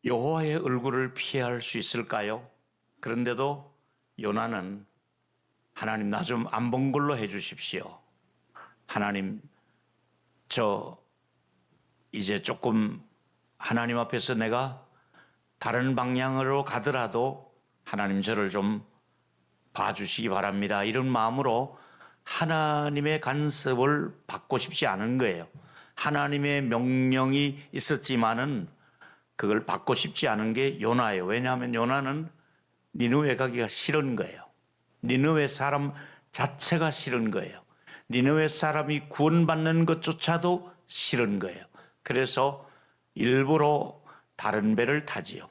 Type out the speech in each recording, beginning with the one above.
여호와의 얼굴을 피할 수 있을까요? 그런데도 요나는 하나님 나 좀 안 본 걸로 해 주십시오. 하나님 저 이제 조금 하나님 앞에서 내가 다른 방향으로 가더라도 하나님 저를 좀 봐주시기 바랍니다. 이런 마음으로 하나님의 간섭을 받고 싶지 않은 거예요. 하나님의 명령이 있었지만은 그걸 받고 싶지 않은 게 요나예요. 왜냐하면 요나는 니느웨 가기가 싫은 거예요. 니느웨 사람 자체가 싫은 거예요. 니느웨 사람이 구원받는 것조차도 싫은 거예요. 그래서 일부러 다른 배를 타지요.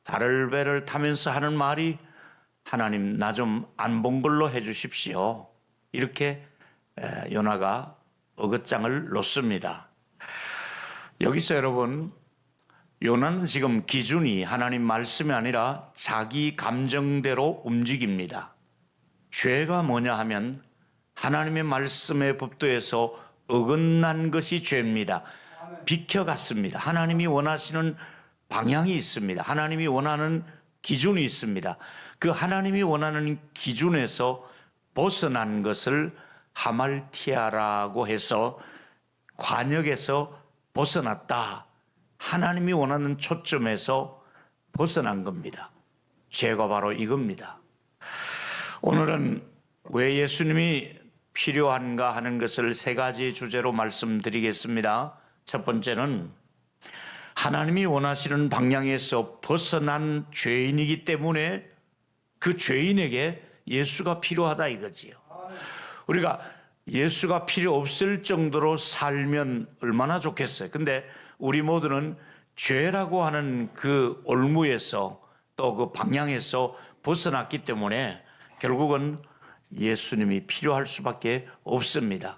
다른 배를 타면서 하는 말이 하나님 나 좀 안 본 걸로 해 주십시오. 이렇게 요나가 어긋장을 놓습니다. 여기서 여러분 요나는 지금 기준이 하나님 말씀이 아니라 자기 감정대로 움직입니다. 죄가 뭐냐 하면 하나님의 말씀의 법도에서 어긋난 것이 죄입니다. 비켜갔습니다. 하나님이 원하시는 방향이 있습니다. 하나님이 원하는 기준이 있습니다. 그 하나님이 원하는 기준에서 벗어난 것을 하말티아라고 해서 관역에서 벗어났다. 하나님이 원하는 초점에서 벗어난 겁니다. 죄가 바로 이겁니다. 오늘은 왜 예수님이 필요한가 하는 것을 세 가지 주제로 말씀드리겠습니다. 첫 번째는 하나님이 원하시는 방향에서 벗어난 죄인이기 때문에 그 죄인에게 예수가 필요하다 이거지요. 우리가 예수가 필요 없을 정도로 살면 얼마나 좋겠어요. 근데 우리 모두는 죄라고 하는 그 올무에서 또 그 방향에서 벗어났기 때문에 결국은 예수님이 필요할 수밖에 없습니다.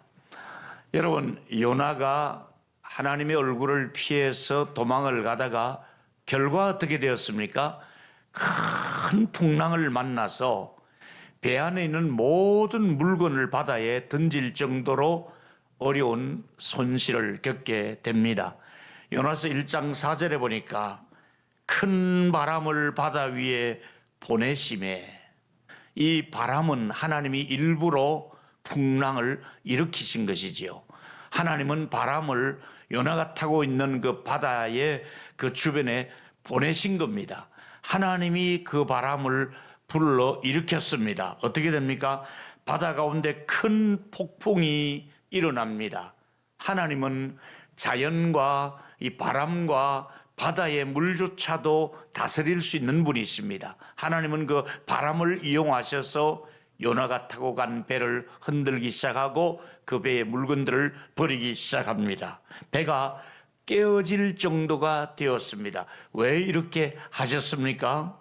여러분, 요나가 하나님의 얼굴을 피해서 도망을 가다가 결과 어떻게 되었습니까? 큰 풍랑을 만나서 배 안에 있는 모든 물건을 바다에 던질 정도로 어려운 손실을 겪게 됩니다. 요나서 1장 4절에 보니까 큰 바람을 바다 위에 보내심에 이 바람은 하나님이 일부러 풍랑을 일으키신 것이지요. 하나님은 바람을 요나가 타고 있는 그 바다의 그 주변에 보내신 겁니다. 하나님이 그 바람을 불러 일으켰습니다. 어떻게 됩니까? 바다 가운데 큰 폭풍이 일어납니다. 하나님은 자연과 이 바람과 바다의 물조차도 다스릴 수 있는 분이십니다. 하나님은 그 바람을 이용하셔서 요나가 타고 간 배를 흔들기 시작하고 그 배의 물건들을 버리기 시작합니다. 배가 깨어질 정도가 되었습니다. 왜 이렇게 하셨습니까?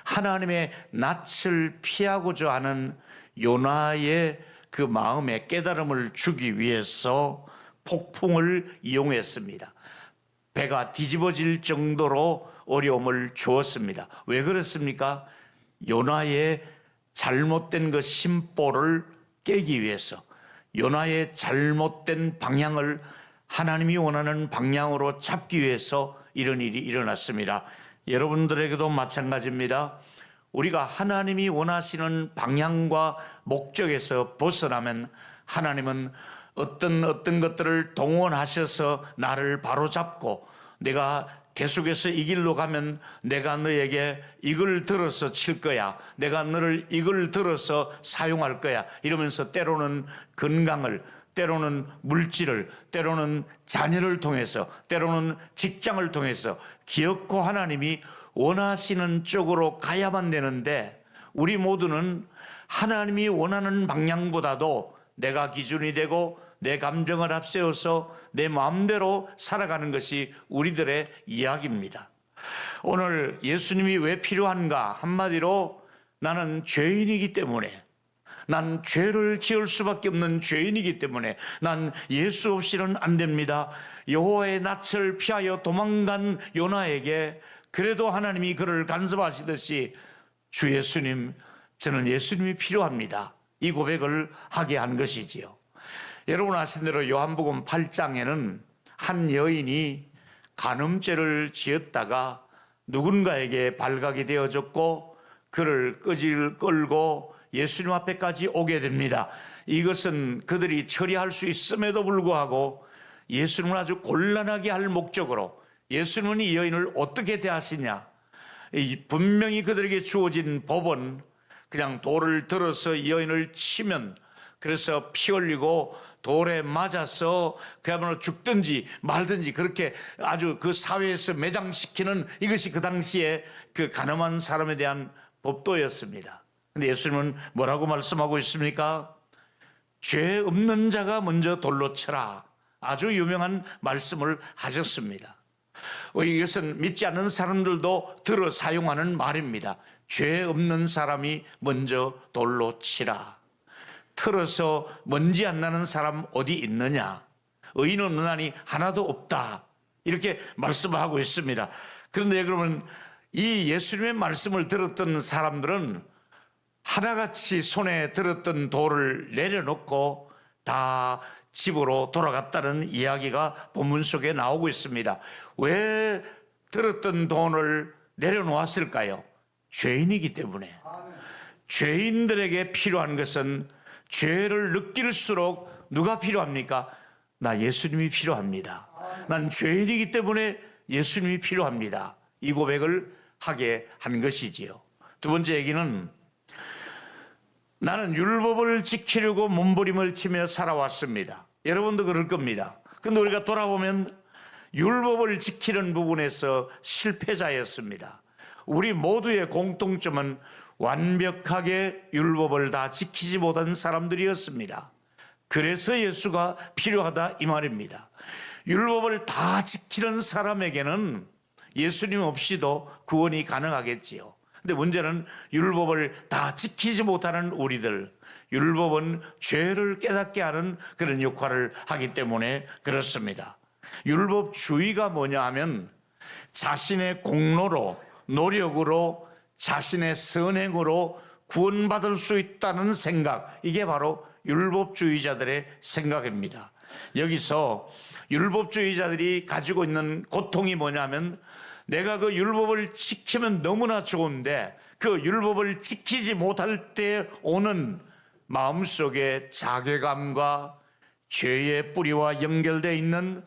하나님의 낯을 피하고자 하는 요나의 그 마음에 깨달음을 주기 위해서 폭풍을 이용했습니다. 배가 뒤집어질 정도로 어려움을 주었습니다. 왜 그렇습니까? 요나의 잘못된 그 심보를 깨기 위해서, 요나의 잘못된 방향을 하나님이 원하는 방향으로 잡기 위해서 이런 일이 일어났습니다. 여러분들에게도 마찬가지입니다. 우리가 하나님이 원하시는 방향과 목적에서 벗어나면 하나님은 어떤 것들을 동원하셔서 나를 바로잡고 내가 계속해서 이 길로 가면 내가 너에게 이걸 들어서 칠 거야. 내가 너를 이걸 들어서 사용할 거야. 이러면서 때로는 건강을, 때로는 물질을, 때로는 자녀를 통해서, 때로는 직장을 통해서 기어코 하나님이 원하시는 쪽으로 가야만 되는데 우리 모두는 하나님이 원하는 방향보다도 내가 기준이 되고 내 감정을 앞세워서 내 마음대로 살아가는 것이 우리들의 이야기입니다. 오늘 예수님이 왜 필요한가? 한마디로 나는 죄인이기 때문에, 난 죄를 지을 수밖에 없는 죄인이기 때문에 난 예수 없이는 안 됩니다. 여호와의 낯을 피하여 도망간 요나에게 그래도 하나님이 그를 간섭하시듯이 주 예수님, 저는 예수님이 필요합니다. 이 고백을 하게 한 것이지요. 여러분 아신 대로 요한복음 8장에는 한 여인이 간음죄를 지었다가 누군가에게 발각이 되어졌고 그를 끄질 끌고 예수님 앞에까지 오게 됩니다. 이것은 그들이 처리할 수 있음에도 불구하고 예수님을 아주 곤란하게 할 목적으로 예수님은 이 여인을 어떻게 대하시냐, 분명히 그들에게 주어진 법은 그냥 돌을 들어서 이 여인을 치면, 그래서 피 흘리고 돌에 맞아서 그야말로 죽든지 말든지 그렇게 아주 그 사회에서 매장시키는, 이것이 그 당시에 그 가늠한 사람에 대한 법도였습니다. 근데 예수님은 뭐라고 말씀하고 있습니까? 죄 없는 자가 먼저 돌로 쳐라. 아주 유명한 말씀을 하셨습니다. 이것은 믿지 않는 사람들도 들어 사용하는 말입니다. 죄 없는 사람이 먼저 돌로 치라. 틀어서 먼지 안 나는 사람 어디 있느냐? 의인은 은하니 하나도 없다. 이렇게 말씀을 하고 있습니다. 그런데 그러면 이 예수님의 말씀을 들었던 사람들은 하나같이 손에 들었던 돌을 내려놓고 다 집으로 돌아갔다는 이야기가 본문 속에 나오고 있습니다. 왜 들었던 돈을 내려놓았을까요? 죄인이기 때문에. 죄인들에게 필요한 것은 죄를 느낄수록 누가 필요합니까? 나 예수님이 필요합니다. 난 죄인이기 때문에 예수님이 필요합니다. 이 고백을 하게 한 것이지요. 두 번째 얘기는, 나는 율법을 지키려고 몸부림을 치며 살아왔습니다. 여러분도 그럴 겁니다. 근데 우리가 돌아보면 율법을 지키는 부분에서 실패자였습니다. 우리 모두의 공통점은 완벽하게 율법을 다 지키지 못한 사람들이었습니다. 그래서 예수가 필요하다 이 말입니다. 율법을 다 지키는 사람에게는 예수님 없이도 구원이 가능하겠지요. 근데 문제는 율법을 다 지키지 못하는 우리들, 율법은 죄를 깨닫게 하는 그런 역할을 하기 때문에 그렇습니다. 율법주의가 뭐냐 하면 자신의 공로로, 노력으로, 자신의 선행으로 구원받을 수 있다는 생각, 이게 바로 율법주의자들의 생각입니다. 여기서 율법주의자들이 가지고 있는 고통이 뭐냐면, 내가 그 율법을 지키면 너무나 좋은데 그 율법을 지키지 못할 때 오는 마음속의 자괴감과 죄의 뿌리와 연결되어 있는,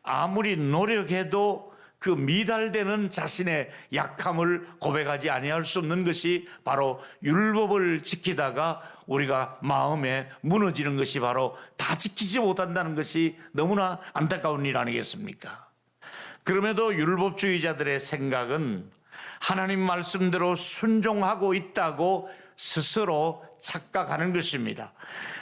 아무리 노력해도 그 미달되는 자신의 약함을 고백하지 아니할 수 없는 것이 바로 율법을 지키다가 우리가 마음에 무너지는 것이 바로 다 지키지 못한다는 것이 너무나 안타까운 일 아니겠습니까? 그럼에도 율법주의자들의 생각은 하나님 말씀대로 순종하고 있다고 스스로 착각하는 것입니다.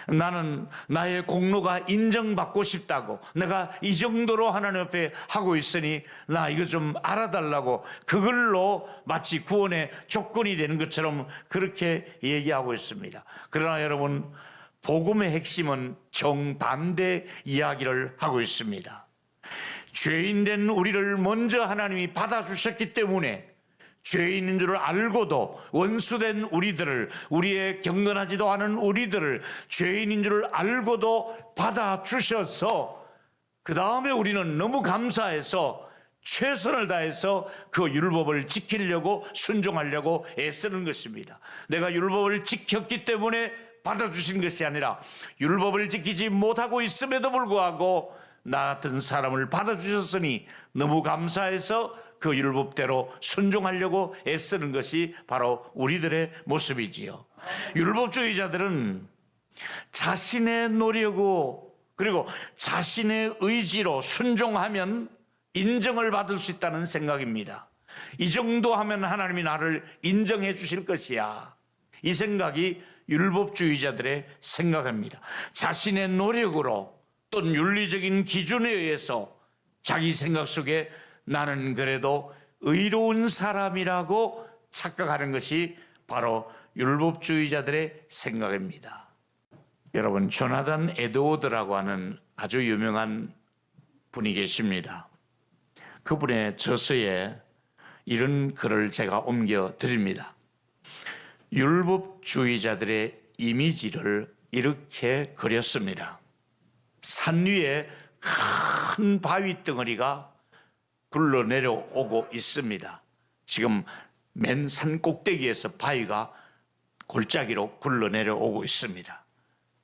나는 나의 공로가 인정받고 싶다고, 내가 이 정도로 하나님 앞에 하고 있으니 나 이거 좀 알아달라고, 그걸로 마치 구원의 조건이 되는 것처럼 그렇게 얘기하고 있습니다. 그러나 여러분, 복음의 핵심은 정반대 이야기를 하고 있습니다. 죄인된 우리를 먼저 하나님이 받아주셨기 때문에 죄인인 줄 알고도 원수된 우리들을, 우리의 경건하지도 않은 우리들을 죄인인 줄 알고도 받아주셔서 그 다음에 우리는 너무 감사해서 최선을 다해서 그 율법을 지키려고, 순종하려고 애쓰는 것입니다. 내가 율법을 지켰기 때문에 받아주신 것이 아니라 율법을 지키지 못하고 있음에도 불구하고 나 같은 사람을 받아주셨으니 너무 감사해서 그 율법대로 순종하려고 애쓰는 것이 바로 우리들의 모습이지요. 율법주의자들은 자신의 노력으로 그리고 자신의 의지로 순종하면 인정을 받을 수 있다는 생각입니다. 이 정도 하면 하나님이 나를 인정해 주실 것이야. 이 생각이 율법주의자들의 생각입니다. 자신의 노력으로 또는 윤리적인 기준에 의해서 자기 생각 속에 나는 그래도 의로운 사람이라고 착각하는 것이 바로 율법주의자들의 생각입니다. 여러분, 조나단 에드워드라고 하는 아주 유명한 분이 계십니다. 그분의 저서에 이런 글을 제가 옮겨 드립니다. 율법주의자들의 이미지를 이렇게 그렸습니다. 산 위에 큰 바위 덩어리가 굴러 내려오고 있습니다. 지금 맨 산 꼭대기에서 바위가 골짜기로 굴러내려오고 있습니다.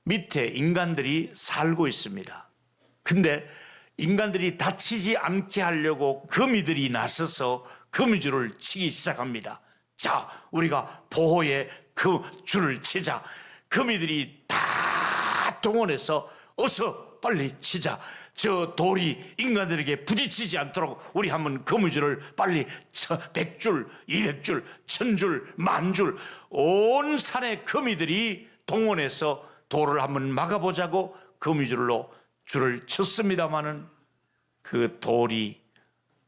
밑에 인간들이 살고 있습니다. 근데 인간들이 다치지 않게 하려고 거미들이 나서서 거미줄을 치기 시작합니다. 자, 우리가 보호에 그 줄을 치자. 거미들이 다 동원해서 어서 빨리 치자. 저 돌이 인간들에게 부딪히지 않도록 우리 한번 거미줄을 빨리 100줄, 200줄, 1000줄, 10,000줄 온 산의 거미들이 동원해서 돌을 한번 막아보자고 거미줄로 줄을 쳤습니다마는 그 돌이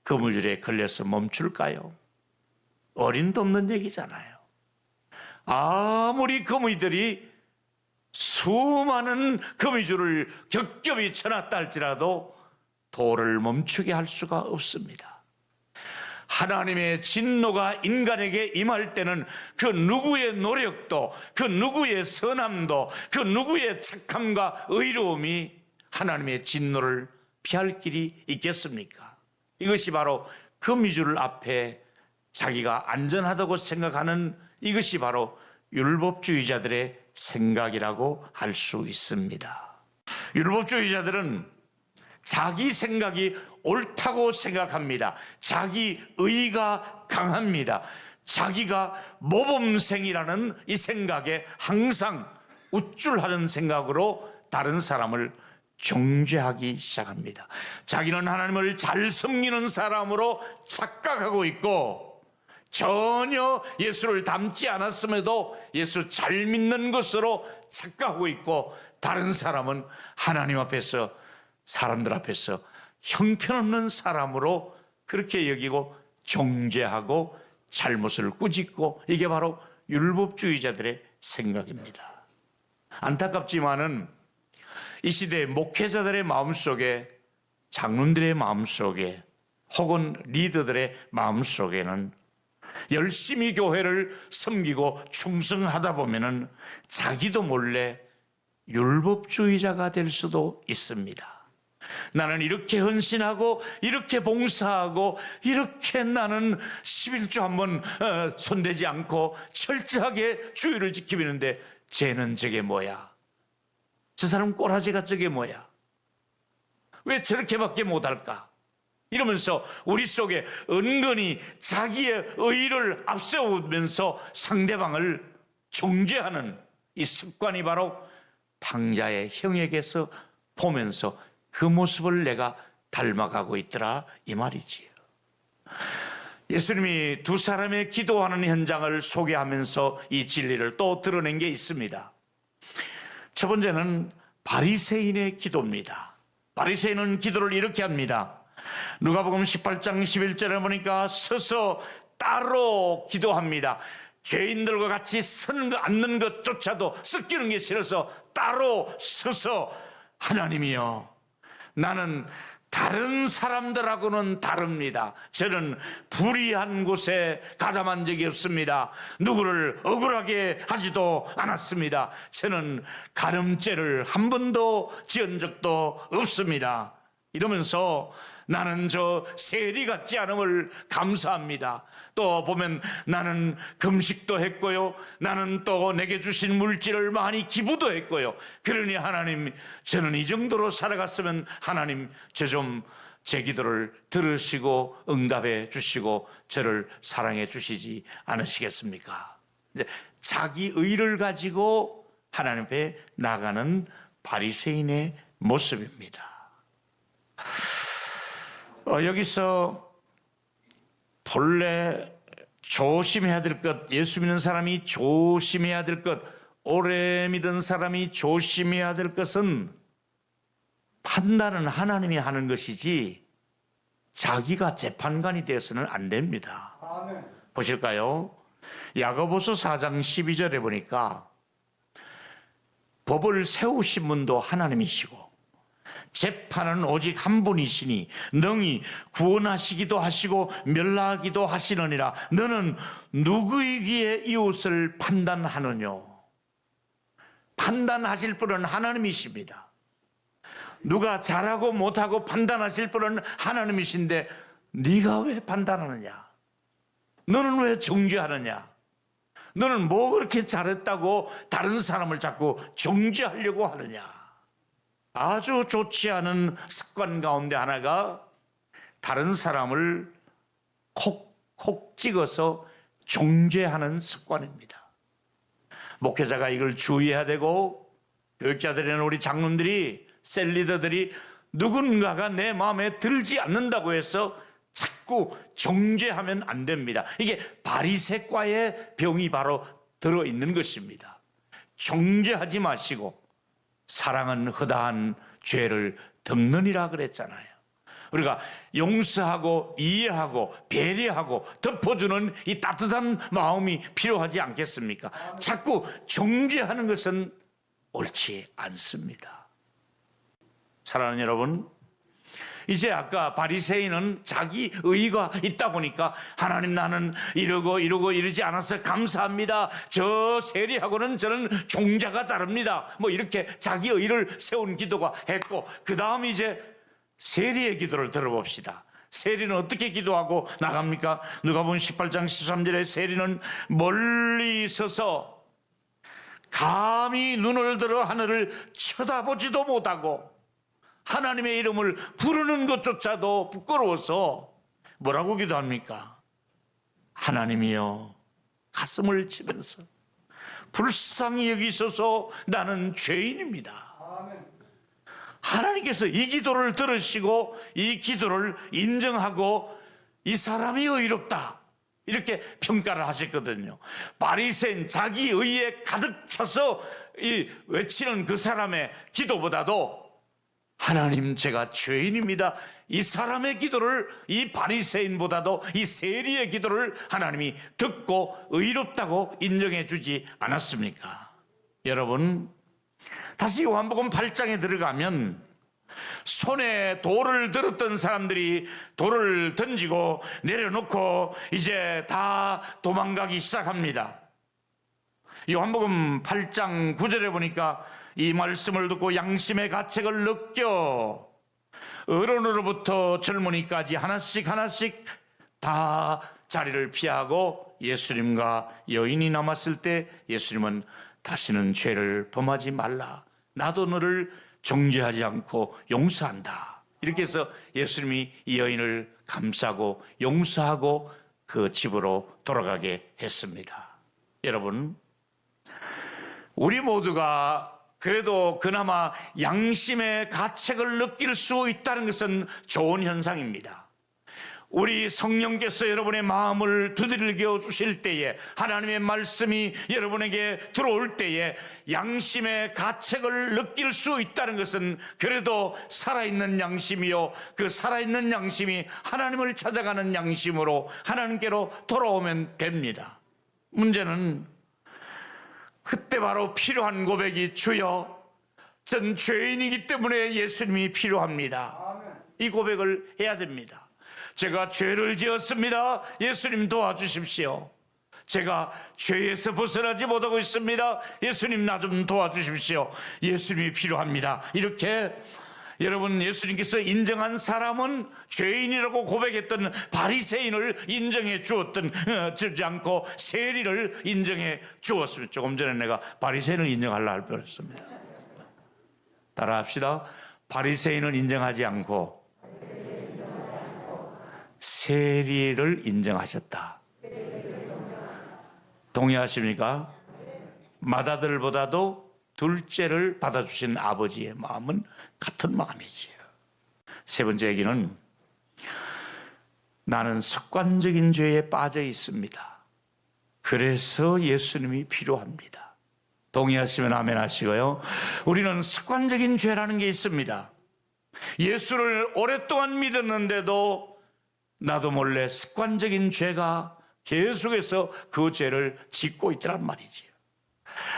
거미줄에 걸려서 멈출까요? 어림도 없는 얘기잖아요. 아무리 거미들이 수많은 거미줄을 겹겹이 쳐놨다 할지라도 돌을 멈추게 할 수가 없습니다. 하나님의 진노가 인간에게 임할 때는 그 누구의 노력도, 그 누구의 선함도, 그 누구의 착함과 의로움이 하나님의 진노를 피할 길이 있겠습니까? 이것이 바로 거미줄 앞에 자기가 안전하다고 생각하는 이것이 바로 율법주의자들의 생각이라고 할 수 있습니다. 율법주의자들은 자기 생각이 옳다고 생각합니다. 자기 의가 강합니다. 자기가 모범생이라는 이 생각에 항상 우쭐하는 생각으로 다른 사람을 정죄하기 시작합니다. 자기는 하나님을 잘 섬기는 사람으로 착각하고 있고 전혀 예수를 닮지 않았음에도 예수 잘 믿는 것으로 착각하고 있고 다른 사람은 하나님 앞에서 사람들 앞에서 형편없는 사람으로 그렇게 여기고 정죄하고 잘못을 꾸짖고 이게 바로 율법주의자들의 생각입니다. 안타깝지만은 이 시대 목회자들의 마음속에 장로들의 마음속에 혹은 리더들의 마음속에는 열심히 교회를 섬기고 충성하다 보면은 자기도 몰래 율법주의자가 될 수도 있습니다. 나는 이렇게 헌신하고 이렇게 봉사하고 이렇게 나는 11조 한번 손대지 않고 철저하게 주의를 지키는데 쟤는 저게 뭐야? 저 사람 꼬라지가 저게 뭐야? 왜 저렇게밖에 못할까? 이러면서 우리 속에 은근히 자기의 의의를 앞세우면서 상대방을 정죄하는 이 습관이 바로 탕자의 형에게서 보면서 그 모습을 내가 닮아가고 있더라 이 말이지요. 예수님이 두 사람의 기도하는 현장을 소개하면서 이 진리를 또 드러낸 게 있습니다. 첫 번째는 바리새인의 기도입니다. 바리새인은 기도를 이렇게 합니다. 누가복음 18장 11절에 보니까 서서 따로 기도합니다. 죄인들과 같이 앉는 것조차도 섞이는 게 싫어서 따로 서서 하나님이여 나는 다른 사람들하고는 다릅니다. 저는 불의한 곳에 가담한 적이 없습니다. 누구를 억울하게 하지도 않았습니다. 저는 가늠죄를 한 번도 지은 적도 없습니다. 이러면서 나는 저 세리 같지 않음을 감사합니다. 또 보면 나는 금식도 했고요. 나는 또 내게 주신 물질을 많이 기부도 했고요. 그러니 하나님 저는 이 정도로 살아갔으면 하나님 저 좀 제 기도를 들으시고 응답해 주시고 저를 사랑해 주시지 않으시겠습니까? 이제 자기 의를 가지고 하나님 앞에 나가는 바리새인의 모습입니다. 여기서 본래 조심해야 될 것, 예수 믿는 사람이 조심해야 될 것, 오래 믿은 사람이 조심해야 될 것은 판단은 하나님이 하는 것이지 자기가 재판관이 되어서는 안 됩니다. 아멘. 보실까요? 야고보서 4장 12절에 보니까 법을 세우신 분도 하나님이시고 재판은 오직 한 분이시니 능히 구원하시기도 하시고 멸하기도 하시느니라. 너는 누구이기에 이웃을 판단하느냐? 판단하실 분은 하나님이십니다. 누가 잘하고 못하고 판단하실 분은 하나님이신데 네가 왜 판단하느냐? 너는 왜 정죄하느냐? 너는 뭐 그렇게 잘했다고 다른 사람을 자꾸 정죄하려고 하느냐? 아주 좋지 않은 습관 가운데 하나가 다른 사람을 콕콕 찍어서 정죄하는 습관입니다. 목회자가 이걸 주의해야 되고, 교육자들이나 우리 장로들이, 셀리더들이 누군가가 내 마음에 들지 않는다고 해서 자꾸 정죄하면 안 됩니다. 이게 바리새과의 병이 바로 들어있는 것입니다. 정죄하지 마시고 사랑은 허다한 죄를 덮느니라 그랬잖아요. 우리가 용서하고 이해하고 배려하고 덮어주는 이 따뜻한 마음이 필요하지 않겠습니까? 자꾸 정죄하는 것은 옳지 않습니다. 사랑하는 여러분, 이제 아까 바리새인은 자기 의가 있다 보니까 하나님 나는 이러고 이러지 않아서 감사합니다. 저 세리하고는 저는 종자가 다릅니다. 뭐 이렇게 자기 의를 세운 기도가 했고, 그 다음 이제 세리의 기도를 들어봅시다. 세리는 어떻게 기도하고 나갑니까? 누가복음 18장 13절에 세리는 멀리 서서 감히 눈을 들어 하늘을 쳐다보지도 못하고 하나님의 이름을 부르는 것조차도 부끄러워서 뭐라고 기도합니까? 하나님이여, 가슴을 치면서 불쌍히 여기소서, 나는 죄인입니다. 하나님께서 이 기도를 들으시고 이 기도를 인정하고 이 사람이 의롭다 이렇게 평가를 하셨거든요. 바리새인 자기 의에 가득 차서 외치는 그 사람의 기도보다도 하나님 제가 죄인입니다, 이 사람의 기도를, 이 바리새인보다도 이 세리의 기도를 하나님이 듣고 의롭다고 인정해 주지 않았습니까? 여러분, 다시 요한복음 8장에 들어가면 손에 돌을 들었던 사람들이 돌을 던지고 내려놓고 이제 다 도망가기 시작합니다. 요한복음 8장 9절에 보니까 이 말씀을 듣고 양심의 가책을 느껴 어른으로부터 젊은이까지 하나씩 다 자리를 피하고 예수님과 여인이 남았을 때 예수님은 다시는 죄를 범하지 말라, 나도 너를 정죄하지 않고 용서한다, 이렇게 해서 예수님이 이 여인을 감싸고 용서하고 그 집으로 돌아가게 했습니다. 여러분, 우리 모두가 그래도 그나마 양심의 가책을 느낄 수 있다는 것은 좋은 현상입니다. 우리 성령께서 여러분의 마음을 두들겨 주실 때에, 하나님의 말씀이 여러분에게 들어올 때에 양심의 가책을 느낄 수 있다는 것은 그래도 살아있는 양심이요, 그 살아있는 양심이 하나님을 찾아가는 양심으로 하나님께로 돌아오면 됩니다. 문제는 그때 바로 필요한 고백이, 주여 전 죄인이기 때문에 예수님이 필요합니다. 이 고백을 해야 됩니다. 제가 죄를 지었습니다, 예수님 도와주십시오. 제가 죄에서 벗어나지 못하고 있습니다, 예수님 나 좀 도와주십시오. 예수님이 필요합니다. 이렇게 여러분, 예수님께서 인정한 사람은 죄인이라고 고백했던 바리새인을 인정해 주지 않고 세리를 인정해 주었습니다. 조금 전에 내가 바리새인을 인정하려 할 뻔했습니다. 따라합시다. 바리새인을 인정하지 않고 세리를 인정하셨다. 동의하십니까? 맏아들보다도 둘째를 받아주신 아버지의 마음은 같은 마음이지요. 세 번째 얘기는, 나는 습관적인 죄에 빠져 있습니다. 그래서 예수님이 필요합니다. 동의하시면 아멘 하시고요. 우리는 습관적인 죄라는 게 있습니다. 예수를 오랫동안 믿었는데도 나도 몰래 습관적인 죄가 계속해서 그 죄를 짓고 있더란 말이지요.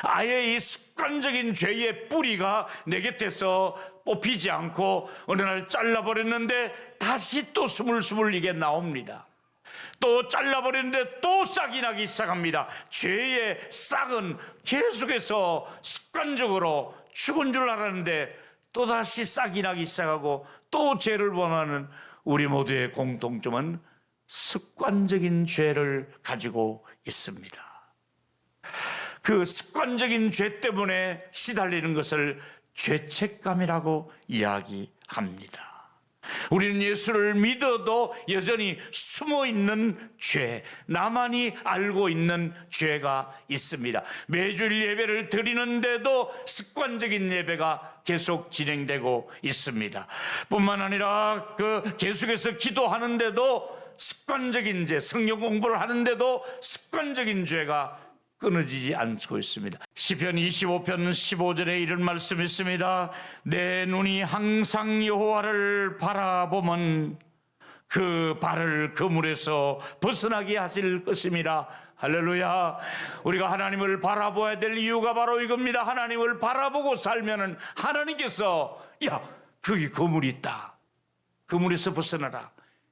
아예 이 습관적인 죄의 뿌리가 내 곁에서 뽑히지 않고 어느 날 잘라버렸는데 다시 또 스물스물 이게 나옵니다. 또 잘라버렸는데 또 싹이 나기 시작합니다. 죄의 싹은 계속해서 습관적으로 죽은 줄 알았는데 또다시 싹이 나기 시작하고 또 죄를 범하는 우리 모두의 공통점은 습관적인 죄를 가지고 있습니다. 그 습관적인 죄 때문에 시달리는 것을 죄책감이라고 이야기합니다. 우리는 예수를 믿어도 여전히 숨어있는 죄, 나만이 알고 있는 죄가 있습니다. 매주일 예배를 드리는데도 습관적인 예배가 계속 진행되고 있습니다. 뿐만 아니라 계속해서 기도하는데도 습관적인 죄, 성경 공부를 하는데도 습관적인 죄가 끊어지지 않고 있습니다. 시편 25편 15절에 이런 말씀이 있습니다. 내 눈이 항상 여호와를 바라보면 그 발을 그물에서 벗어나게 하실 것임이라. 할렐루야. 우리가 하나님을 바라봐야 될 이유가 바로 이겁니다. 하나님을 바라보고 살면은 하나님께서 야, 거기 그물이 있다, 그물에서 벗어나라.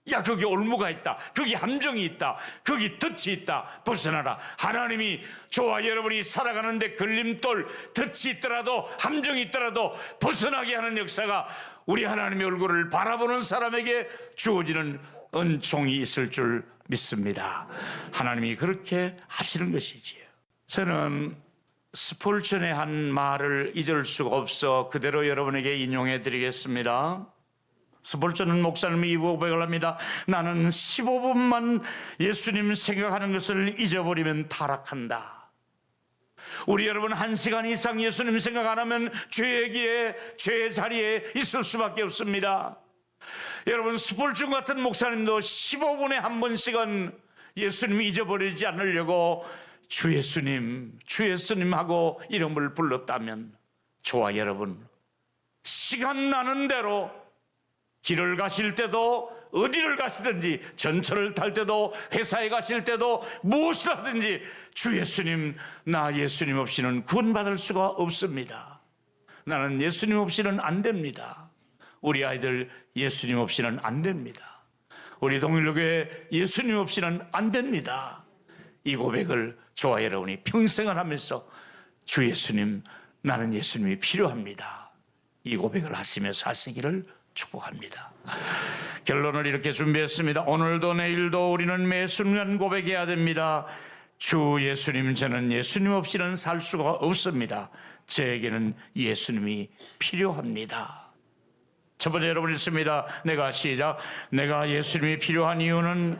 야, 거기 올무가 있다, 거기 함정이 있다, 거기 덫이 있다, 벗어나라. 하나님이 저와 여러분이 살아가는데 걸림돌, 덫이 있더라도 함정이 있더라도 벗어나게 하는 역사가 우리 하나님의 얼굴을 바라보는 사람에게 주어지는 은총이 있을 줄 믿습니다. 하나님이 그렇게 하시는 것이지요. 저는 스폴전의 한 말을 잊을 수가 없어 그대로 여러분에게 인용해 드리겠습니다. 스폴전은 목사님이 이 고백을 합니다. 나는 15분만 예수님 생각하는 것을 잊어버리면 타락한다. 우리 여러분 1시간 이상 예수님 생각 안 하면 죄의 길에, 죄의 자리에 있을 수밖에 없습니다. 여러분, 스폴전 같은 목사님도 15분에 한 번씩은 예수님 잊어버리지 않으려고 주 예수님, 주 예수님 하고 이름을 불렀다면 저와 여러분 시간 나는 대로 길을 가실 때도 어디를 가시든지, 전철을 탈 때도, 회사에 가실 때도, 무엇을 하든지 주 예수님, 나 예수님 없이는 구원받을 수가 없습니다. 나는 예수님 없이는 안 됩니다. 우리 아이들 예수님 없이는 안 됩니다. 우리 동일교회 예수님 없이는 안 됩니다. 이 고백을 저와 여러분이 평생을 하면서 주 예수님, 나는 예수님이 필요합니다, 이 고백을 하시며 사시기를 축복합니다. 결론을 이렇게 준비했습니다. 오늘도 내일도 우리는 매 순간 고백해야 됩니다. 주 예수님, 저는 예수님 없이는 살 수가 없습니다. 저에게는 예수님이 필요합니다. 첫 번째 여러분 있습니다. 내가 예수님이 필요한 이유는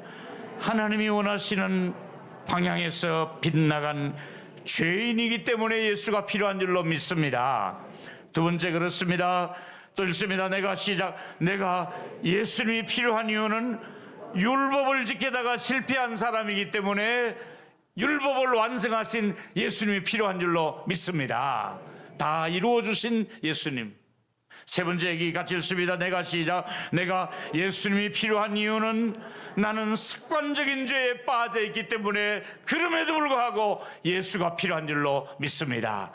하나님이 원하시는 방향에서 빗나간 죄인이기 때문에 예수가 필요한 줄로 믿습니다. 두 번째 그렇습니다. 또 읽습니다. 내가 예수님이 필요한 이유는 율법을 지키다가 실패한 사람이기 때문에 율법을 완성하신 예수님이 필요한 줄로 믿습니다. 다 이루어주신 예수님. 세 번째 얘기 같이 읽습니다. 내가 예수님이 필요한 이유는 나는 습관적인 죄에 빠져 있기 때문에 그럼에도 불구하고 예수가 필요한 줄로 믿습니다.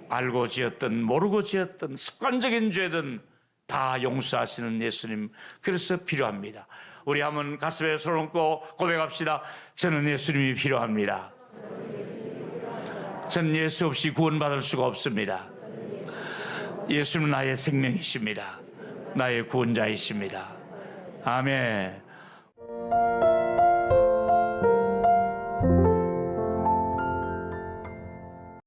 알고 지었든 모르고 지었든 습관적인 죄든 다 용서하시는 예수님, 그래서 필요합니다. 우리 한번 가슴에 손 얹고 고백합시다. 저는 예수님이 필요합니다. 저는 예수 없이 구원받을 수가 없습니다. 예수는 나의 생명이십니다. 나의 구원자이십니다. 아멘.